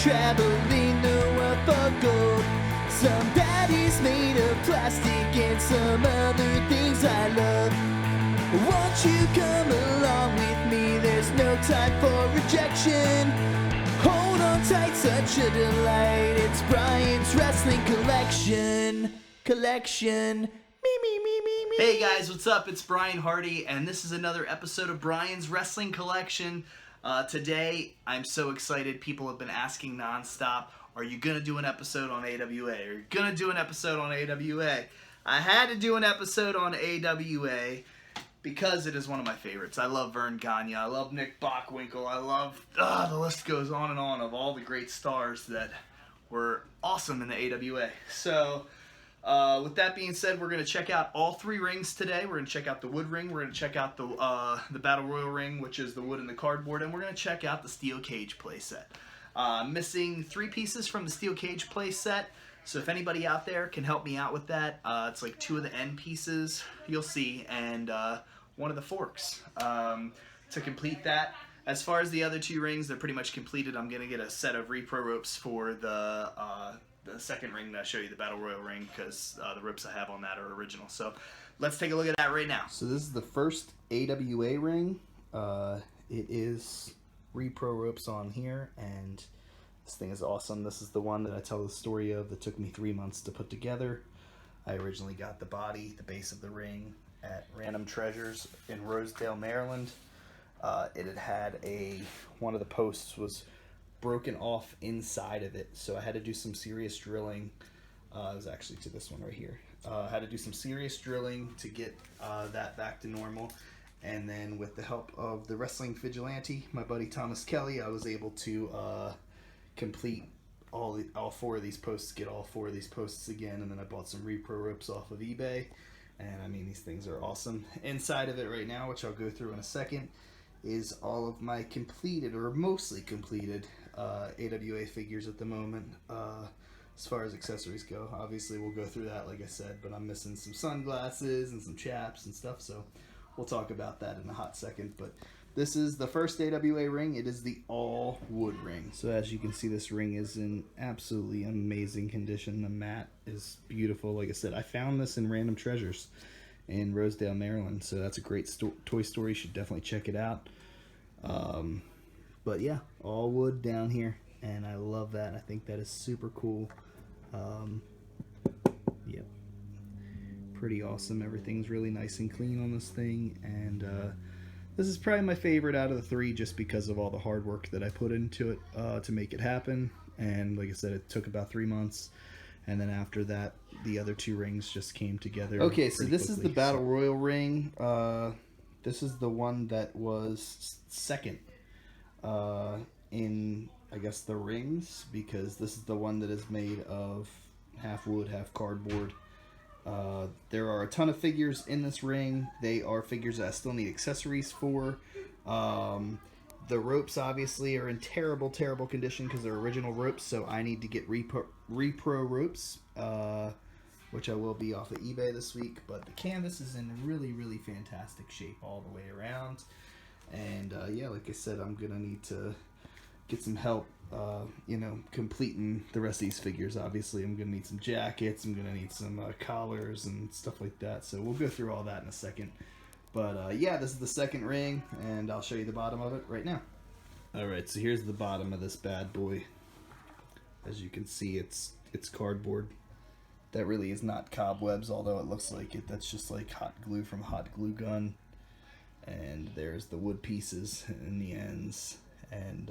traveling the world for gold. Some bodies made of plastic and some other things I love. Won't you come along with me? There's no time for rejection. Hold on tight, such a delight. It's Brian's Wrestling Collection. Me. Hey guys, what's up? It's Brian Hardy, and this is another episode of Brian's Wrestling Collection. Today, I'm so excited. People have been asking nonstop, are you going to do an episode on AWA? Are you going to do an episode on AWA? I had to do an episode on AWA because it is one of my favorites. I love Vern Gagne. I love Nick Bockwinkel. I love, the list goes on and on of all the great stars that were awesome in the AWA. So, with that being said, we're going to check out all three rings today. We're going to check out the wood ring. We're going to check out the Battle Royal ring, which is the wood and the cardboard. And we're going to check out the steel cage playset. Missing 3 pieces from the steel cage playset. So if anybody out there can help me out with that, it's like 2 of the end pieces, you'll see, and 1 of the forks to complete that. As far as the other 2 rings, they're pretty much completed. I'm going to get a set of repro ropes for the second ring that I show you, the Battle Royal ring, because the ropes I have on that are original. So let's take a look at that right now. So this is the first AWA ring. It is repro ropes on here, and this thing is awesome. This is the one that I tell the story of that took me 3 months to put together. I originally got the body, the base of the ring, at Random Treasures in Rosedale, Maryland. It had one of the posts was broken off inside of it, so I had to do some serious drilling. It was actually to this one right here. I had to do some serious drilling to get that back to normal, and then with the help of the wrestling vigilante, my buddy Thomas Kelly, I was able to complete all 4 of these posts, get all 4 of these posts again, and then I bought some repro ropes off of eBay, and I mean, these things are awesome. Inside of it right now, which I'll go through in a second, is all of my completed, or mostly completed, AWA figures at the moment. As far as accessories go, obviously we'll go through that like I said, but I'm missing some sunglasses and some chaps and stuff, so we'll talk about that in a hot second. But this is the first AWA ring. It is the all wood ring. So as you can see, this ring is in absolutely amazing condition. The mat is beautiful. Like I said, I found this in Random Treasures in Rosedale, Maryland, so that's a great toy store. You should definitely check it out. But yeah, all wood down here, and I love that. I think that is super cool. Yep, pretty awesome. Everything's really nice and clean on this thing, and this is probably my favorite out of the 3 just because of all the hard work that I put into it to make it happen. And like I said, it took about 3 months, and then after that the other 2 rings just came together. Okay, so this quickly. Is the Battle Royal ring. This is the one that was second in, I guess, the rings, because this is the one that is made of half wood, half cardboard. There are a ton of figures in this ring. They are figures that I still need accessories for. The ropes obviously are in terrible condition because they're original ropes, so I need to get repro ropes, which I will be off of eBay this week. But the canvas is in really fantastic shape all the way around. And yeah, like I said, I'm gonna need to get some help, completing the rest of these figures. Obviously, I'm gonna need some jackets. I'm gonna need some collars and stuff like that. So we'll go through all that in a second. But yeah, this is the second ring, and I'll show you the bottom of it right now. All right, so here's the bottom of this bad boy. As you can see, it's cardboard. That really is not cobwebs, although it looks like it. That's just like hot glue from a hot glue gun. And there's the wood pieces in the ends. And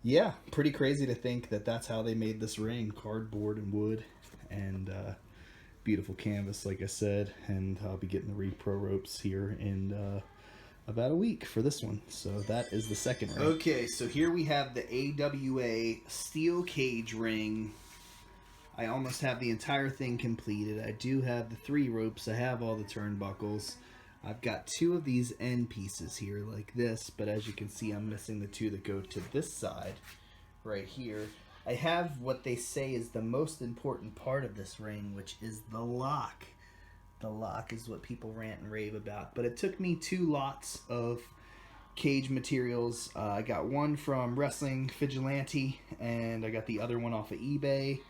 yeah, pretty crazy to think that that's how they made this ring, cardboard and wood. And beautiful canvas, like I said. And I'll be getting the repro ropes here in about a week for this one. So that is the second ring. Okay, so here we have the AWA steel cage ring. I almost have the entire thing completed. I do have the 3 ropes. I have all the turnbuckles. I've got 2 of these end pieces here like this, but as you can see, I'm missing the 2 that go to this side right here. I have what they say is the most important part of this ring, which is the lock. The lock is what people rant and rave about, but it took me 2 lots of cage materials. I got one from Wrestling Vigilante, and I got the other one off of eBay.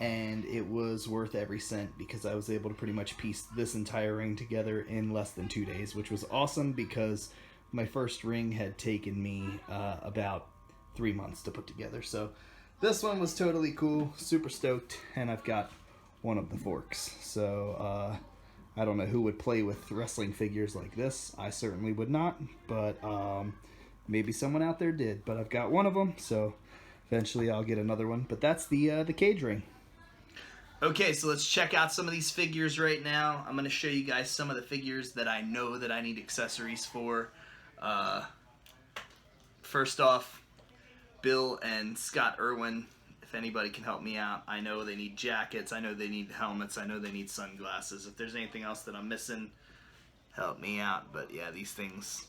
And it was worth every cent because I was able to pretty much piece this entire ring together in less than 2 days, which was awesome because my first ring had taken me about 3 months to put together. So this one was totally cool, super stoked, and I've got one of the forks. So I don't know who would play with wrestling figures like this. I certainly would not, but maybe someone out there did. But I've got one of them, so eventually I'll get another one. But that's the cage ring. Okay, so let's check out some of these figures right now. I'm going to show you guys some of the figures that I know that I need accessories for. First off, Bill and Scott Irwin, if anybody can help me out. I know they need jackets, I know they need helmets, I know they need sunglasses. If there's anything else that I'm missing, help me out. But yeah, these things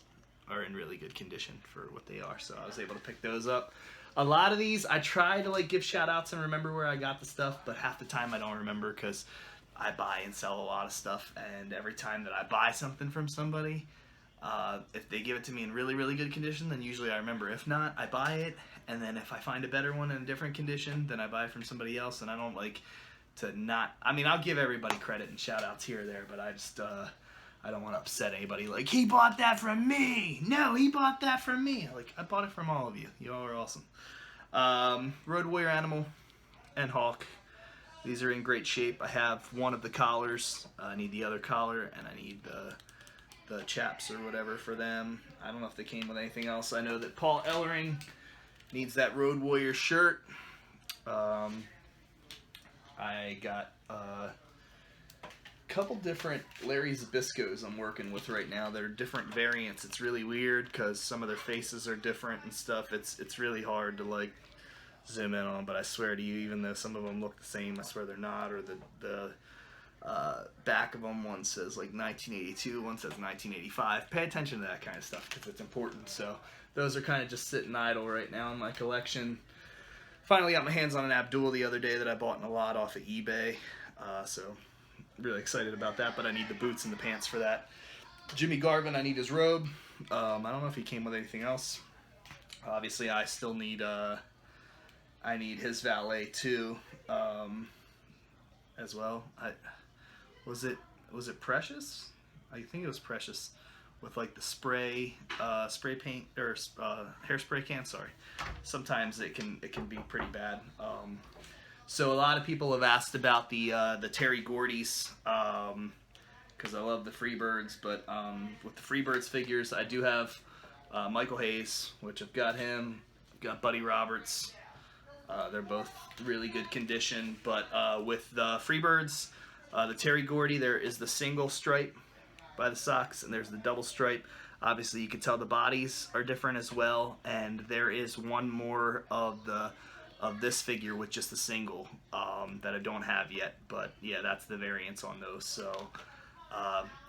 are in really good condition for what they are, so I was able to pick those up. A lot of these, I try to like give shout outs and remember where I got the stuff, but half the time I don't remember because I buy and sell a lot of stuff, and every time that I buy something from somebody, if they give it to me in really, really good condition, then usually I remember. If not, I buy it, and then if I find a better one in a different condition, then I buy it from somebody else, and I don't like to not... I mean, I'll give everybody credit and shout outs here or there, but I just... I don't want to upset anybody like, he bought that from me! No, he bought that from me! Like, I bought it from all of you. You all are awesome. Road Warrior Animal and Hawk. These are in great shape. I have one of the collars. I need the other collar, and I need the chaps or whatever for them. I don't know if they came with anything else. I know that Paul Ellering needs that Road Warrior shirt. I got couple different Larry Zbyszkos I'm working with right now. They're different variants. It's really weird because some of their faces are different and stuff. It's really hard to like zoom in on, but I swear to you, even though some of them look the same, I swear they're not. Or the back of them, one says like 1982, one says 1985. Pay attention to that kind of stuff because it's important. So those are kind of just sitting idle right now in my collection. Finally got my hands on an Abdul the other day that I bought in a lot off of eBay. So really excited about that, but I need the boots and the pants for that. Jimmy Garvin, I need his robe. I don't know if he came with anything else. Obviously, I still need I need his valet too, as well. Was it Precious? I think it was Precious, with like the spray paint or hairspray can. Sorry, sometimes it can be pretty bad. So a lot of people have asked about the Terry Gordy's, because I love the Freebirds, but with the Freebirds figures, I do have Michael Hayes, which I've got him, I've got Buddy Roberts. They're both really good condition, but with the Freebirds, the Terry Gordy, there is the single stripe by the socks, and there's the double stripe. Obviously, you can tell the bodies are different as well, and there is one more of this figure with just the single that I don't have yet, but yeah, that's the variants on those. So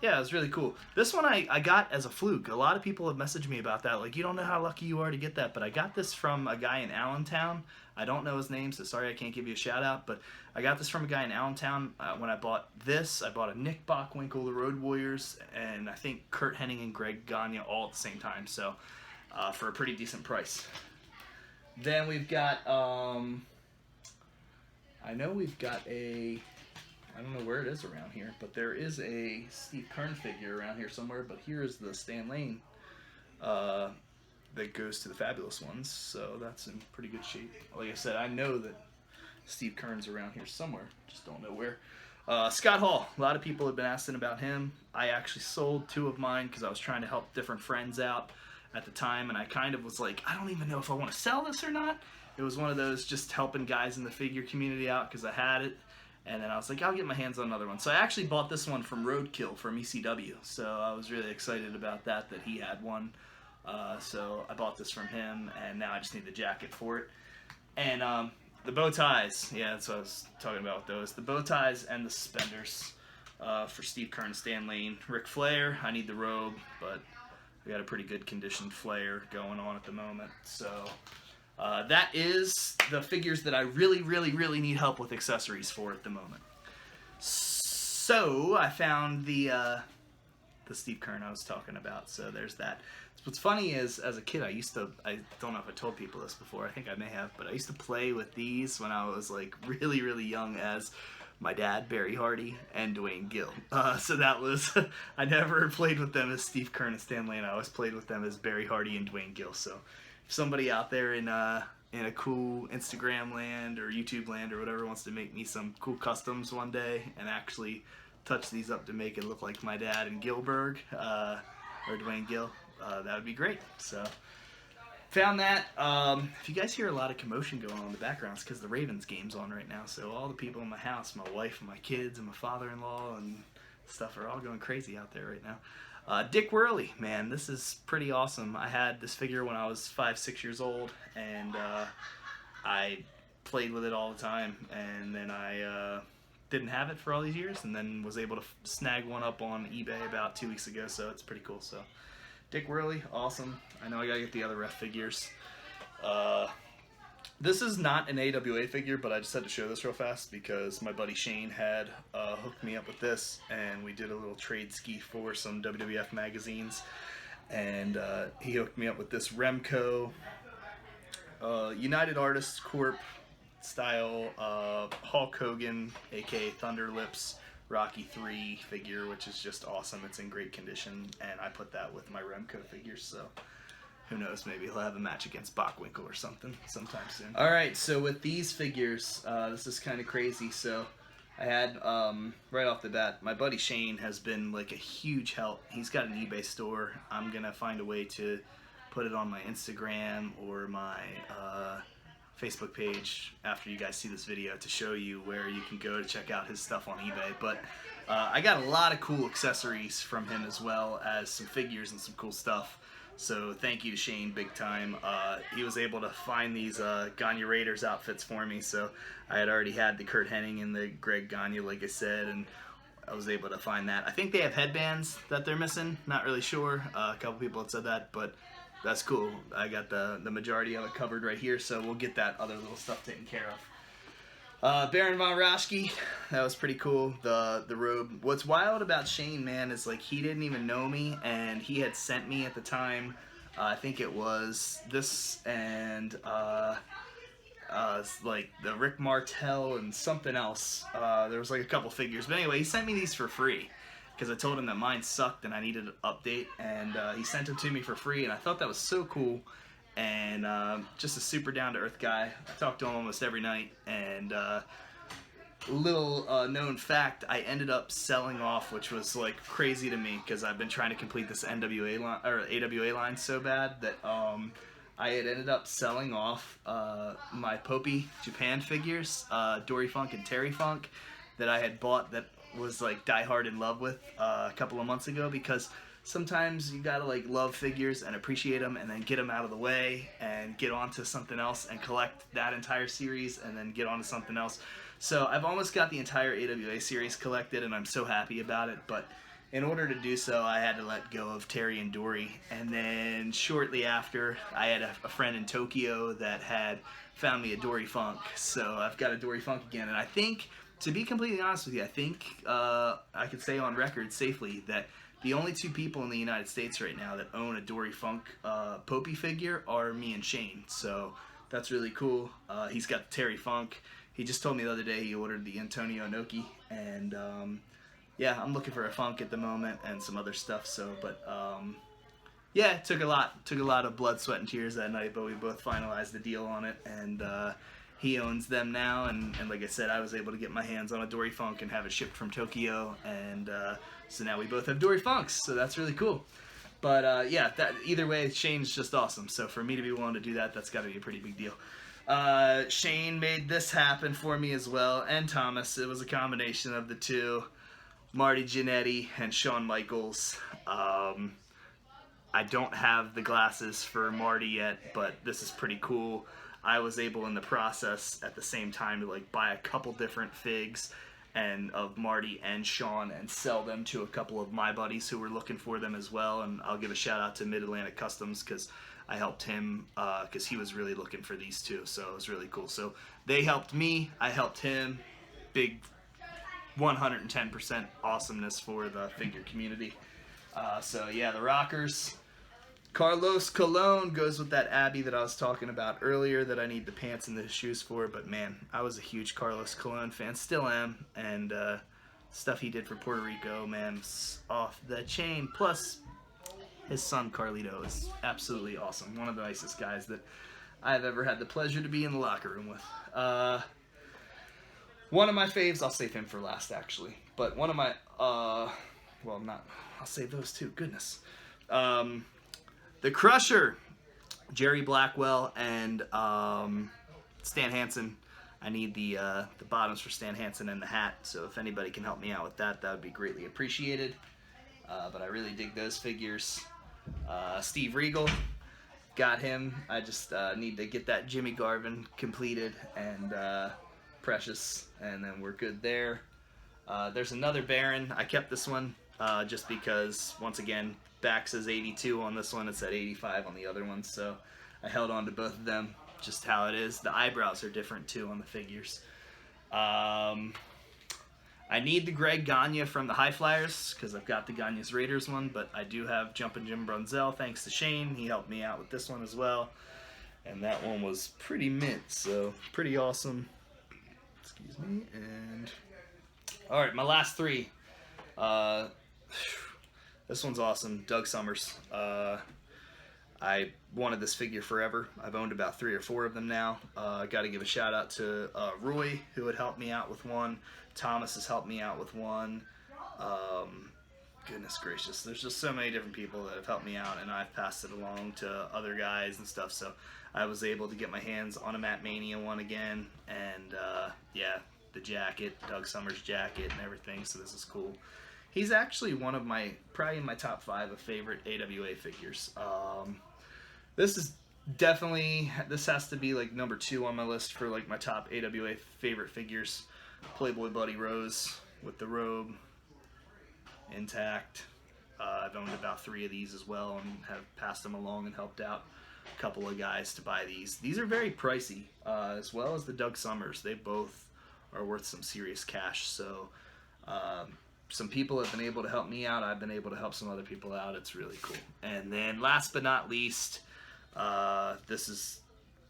yeah, it was really cool. This one I got as a fluke. A lot of people have messaged me about that, like, you don't know how lucky you are to get that, but I got this from a guy in Allentown. I don't know his name, so sorry I can't give you a shout out, but I got this from a guy in Allentown. When I bought this, I bought a Nick Bockwinkel, the Road Warriors, and I think Kurt Hennig and Greg Gagne all at the same time, so for a pretty decent price. Then we've got, I know we've got I don't know where it is around here, but there is a Steve Kern figure around here somewhere, but here is the Stan Lane that goes to the Fabulous Ones, so that's in pretty good shape. Like I said, I know that Steve Kern's around here somewhere, just don't know where. Scott Hall, a lot of people have been asking about him. I actually sold 2 of mine because I was trying to help different friends out at the time, and I kind of was like, I don't even know if I want to sell this or not. It was one of those just helping guys in the figure community out because I had it, and then I was like, I'll get my hands on another one. So I actually bought this one from Roadkill from ECW, so I was really excited about that he had one. So I bought this from him, and now I just need the jacket for it. And the bow ties, yeah, that's what I was talking about with those. The bow ties and the suspenders for Steve Kern, Stan Lane. Ric Flair, I need the robe, but we got a pretty good conditioned Flair going on at the moment. So that is the figures that I really, really, really need help with accessories for at the moment. So I found the Steve Kern I was talking about. So there's that. What's funny is, as a kid, I don't know if I told people this before, I think I may have, but I used to play with these when I was like really, really young as my dad, Barry Hardy, and Dwayne Gill. So that was, I never played with them as Steve Kern and Stan Lane. I always played with them as Barry Hardy and Dwayne Gill. So if somebody out there in a cool Instagram land or YouTube land or whatever wants to make me some cool customs one day and actually touch these up to make it look like my dad and Gilberg, or Dwayne Gill, that would be great. So found that. If you guys hear a lot of commotion going on in the background, it's because the Ravens game's on right now. So all the people in my house, my wife and my kids and my father-in-law and stuff are all going crazy out there right now. Dick Worley, man, this is pretty awesome. I had this figure when I was 5-6 years old, and I played with it all the time, and then I didn't have it for all these years, and then was able to snag one up on eBay about 2 weeks ago, so it's pretty cool. So Dick Worley, awesome. I know I gotta get the other ref figures. This is not an AWA figure, but I just had to show this real fast because my buddy Shane had hooked me up with this, and we did a little trade ski for some WWF magazines, and he hooked me up with this Remco United Artists Corp style Hulk Hogan, aka Thunder Lips, Rocky 3 figure, which is just awesome. It's in great condition, and I put that with my Remco figures, so who knows, maybe he'll have a match against Bockwinkel or something sometime soon. Alright, so with these figures, this is kind of crazy. So I had, right off the bat, my buddy Shane has been like a huge help. He's got an eBay store. I'm going to find a way to put it on my Instagram or my Facebook page after you guys see this video to show you where you can go to check out his stuff on eBay. But I got a lot of cool accessories from him, as well as some figures and some cool stuff. So thank you to Shane, big time. He was able to find these Gagne Raiders outfits for me. So I had already had the Kurt Hennig and the Greg Gagne, like I said, and I was able to find that. I think they have headbands that they're missing. Not really sure. A couple people had said that, but that's cool. I got the majority of it covered right here, so we'll get that other little stuff taken care of. Baron von Raschke, that was pretty cool. The robe. What's wild about Shane, man, is like he didn't even know me, and he had sent me at the time, I think it was this and like the Rick Martel and something else. There was like a couple figures, but anyway, he sent me these for free because I told him that mine sucked and I needed an update, and he sent them to me for free, and I thought that was so cool. And just a super down-to-earth guy. I talk to him almost every night, and little known fact, I ended up selling off, which was like crazy to me because I've been trying to complete this NWA line or AWA line so bad that I had ended up selling off my Popey Japan figures, Dory Funk and Terry Funk, that I had bought that was like die hard in love with a couple of months ago, because sometimes you gotta like love figures and appreciate them and then get them out of the way and get on to something else and collect that entire series and then get on to something else. So I've almost got the entire AWA series collected, and I'm so happy about it, but in order to do so, I had to let go of Terry and Dory. And then shortly after, I had a friend in Tokyo that had found me a Dory Funk. So I've got a Dory Funk again, and I think, to be completely honest with you, I think I could say on record safely that the only two people in the United States right now that own a Dory Funk Popey figure are me and Shane. So that's really cool. He's got the Terry Funk. He just told me the other day he ordered the Antonio Inoki, and yeah, I'm looking for a Funk at the moment and some other stuff. So, but yeah, it took a lot of blood, sweat, and tears that night, but we both finalized the deal on it, and he owns them now, and like I said, I was able to get my hands on a Dory Funk and have it shipped from Tokyo, and so now we both have Dory Funks, so that's really cool. But yeah, that either way, Shane's just awesome, so for me to be willing to do that, that's got to be a pretty big deal. Shane made this happen for me as well, and Thomas. It was a combination of the two, Marty Jannetty and Shawn Michaels. I don't have the glasses for Marty yet, but this is pretty cool. I was able in the process at the same time to like buy a couple different figs and of Marty and Shawn and sell them to a couple of my buddies who were looking for them as well. And I'll give a shout out to Mid-Atlantic Customs because I helped him because he was really looking for these too. So it was really cool. So they helped me, I helped him. Big 110% awesomeness for the figure community. So yeah, the rockers. Carlos Colon goes with that Abby that I was talking about earlier that I need the pants and the shoes for. But man, I was a huge Carlos Colon fan, still am, and stuff he did for Puerto Rico, man, was off the chain. Plus, his son Carlito is absolutely awesome. One of the nicest guys that I've ever had the pleasure to be in the locker room with. One of my faves, I'll save him for last actually, but one of my, I'll save those two, goodness. The Crusher, Jerry Blackwell and Stan Hansen. I need the bottoms for Stan Hansen and the hat, so if anybody can help me out with that, that would be greatly appreciated. But I really dig those figures. Steve Regal, got him. I just need to get that Jimmy Garvin completed and Precious, and then we're good there. There's another Baron. I kept this one just because, once again, back says 82 on this one. It said 85 on the other one, so I held on to both of them. Just how it is. The eyebrows are different too on the figures. I need the Greg Gagne from the High Flyers because I've got the Gagne's Raiders one, but I do have Jumpin' Jim Brunzell thanks to Shane. He helped me out with this one as well, and that one was pretty mint, so pretty awesome. Excuse me. And all right, my last three. This one's awesome. Doug Summers. I wanted this figure forever. I've owned about 3 or 4 of them now. Got to give a shout out to Roy, who had helped me out with one. Thomas has helped me out with one. Goodness gracious, there's just so many different people that have helped me out, and I've passed it along to other guys and stuff. So I was able to get my hands on a Matt Mania one again, and yeah, the jacket, Doug Summers jacket and everything. So this is cool. He's actually one of my, probably in my top 5 of favorite AWA figures. This is definitely, this has to be like number 2 on my list for like my top AWA favorite figures. Playboy Buddy Rose with the robe intact. I've owned about 3 of these as well and have passed them along and helped out a couple of guys to buy these. These are very pricey, as well as the Doug Summers. They both are worth some serious cash. So some people have been able to help me out. I've been able to help some other people out. It's really cool. And then last but not least, this is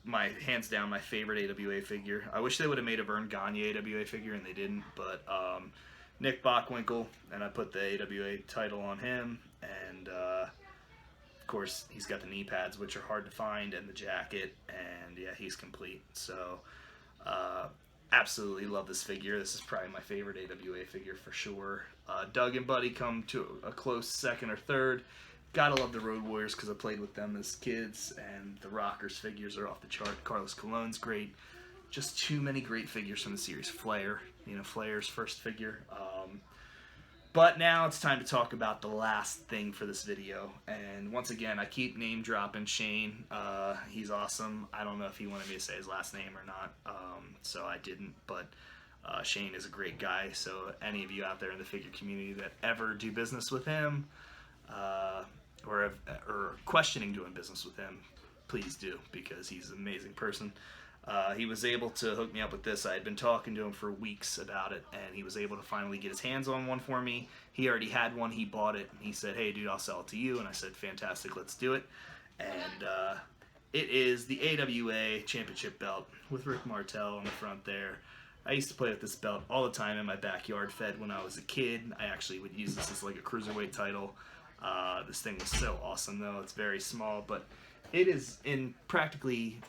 my hands down my favorite AWA figure. I wish they would have made a Vern Gagne AWA figure and they didn't, but Nick Bockwinkel, and I put the AWA title on him, and of course he's got the knee pads, which are hard to find, and the jacket, and yeah, he's complete. So absolutely love this figure. This is probably my favorite AWA figure for sure. Doug and Buddy come to a close second or third. Gotta love the Road Warriors because I played with them as kids, and the Rockers figures are off the chart. Carlos Colon's great. Just too many great figures from the series. Flair, you know, Flair's first figure. But now it's time to talk about the last thing for this video. And once again, I keep name dropping Shane. He's awesome. I don't know if he wanted me to say his last name or not, so I didn't. But Shane is a great guy. So any of you out there in the figure community that ever do business with him, or questioning doing business with him, please do, because he's an amazing person. He was able to hook me up with this. I had been talking to him for weeks about it, and he was able to finally get his hands on one for me. He already had one. He bought it, and he said, hey, dude, I'll sell it to you. And I said, fantastic, let's do it. And it is the AWA Championship belt with Rick Martel on the front there. I used to play with this belt all the time in my backyard fed when I was a kid. I actually would use this as like a cruiserweight title. This thing was so awesome, though. It's very small, but it is in practically...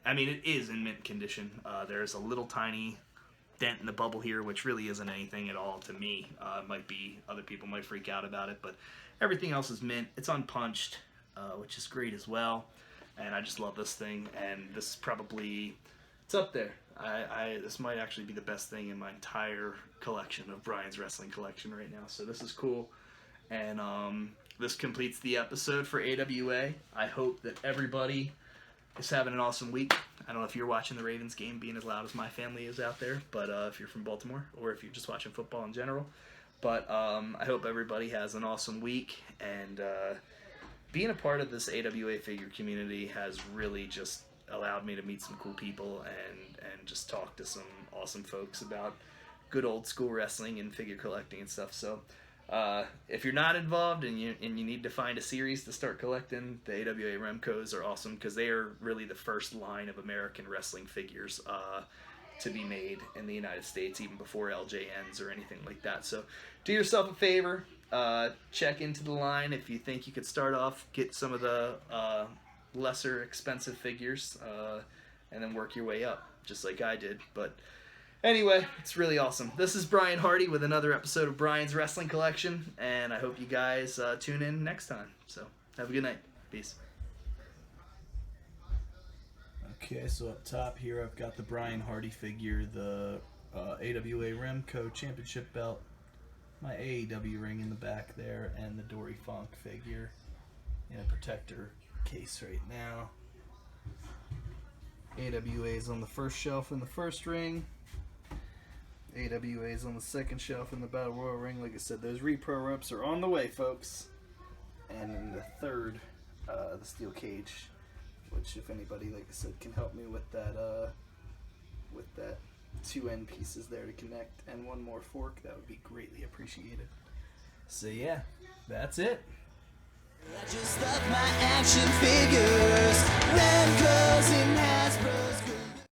I mean, it is in mint condition. There's a little tiny dent in the bubble here, which really isn't anything at all to me. Might be, other people might freak out about it, but everything else is mint. It's unpunched, which is great as well. And I just love this thing, and this is probably, it's up there. This might actually be the best thing in my entire collection of Brian's wrestling collection right now. So this is cool. And this completes the episode for AWA. I hope that everybody is having an awesome week. I don't know if you're watching the Ravens game being as loud as my family is out there, but if you're from Baltimore, or if you're just watching football in general. But I hope everybody has an awesome week, and being a part of this AWA figure community has really just allowed me to meet some cool people and just talk to some awesome folks about good old school wrestling and figure collecting and stuff. So If you're not involved and you need to find a series to start collecting, the AWA Remcos are awesome because they are really the first line of American wrestling figures to be made in the United States, even before LJNs or anything like that. So do yourself a favor, check into the line. If you think you could start off, get some of the lesser expensive figures, and then work your way up, just like I did. But anyway, it's really awesome. This is Brian Hardy with another episode of Brian's Wrestling Collection, and I hope you guys tune in next time. So have a good night. Peace. Okay, so up top here I've got the Brian Hardy figure, the AWA Remco Championship belt, my AEW ring in the back there, and the Dory Funk figure in a protector case right now. AWA is on the first shelf in the first ring. AWA is on the second shelf in the Battle Royal ring. Like I said, those repro reps are on the way, folks. And in the third, the steel cage, which if anybody, like I said, can help me with that two end pieces there to connect and one more fork, that would be greatly appreciated. So yeah, that's it. I just love my action figures, Remco's in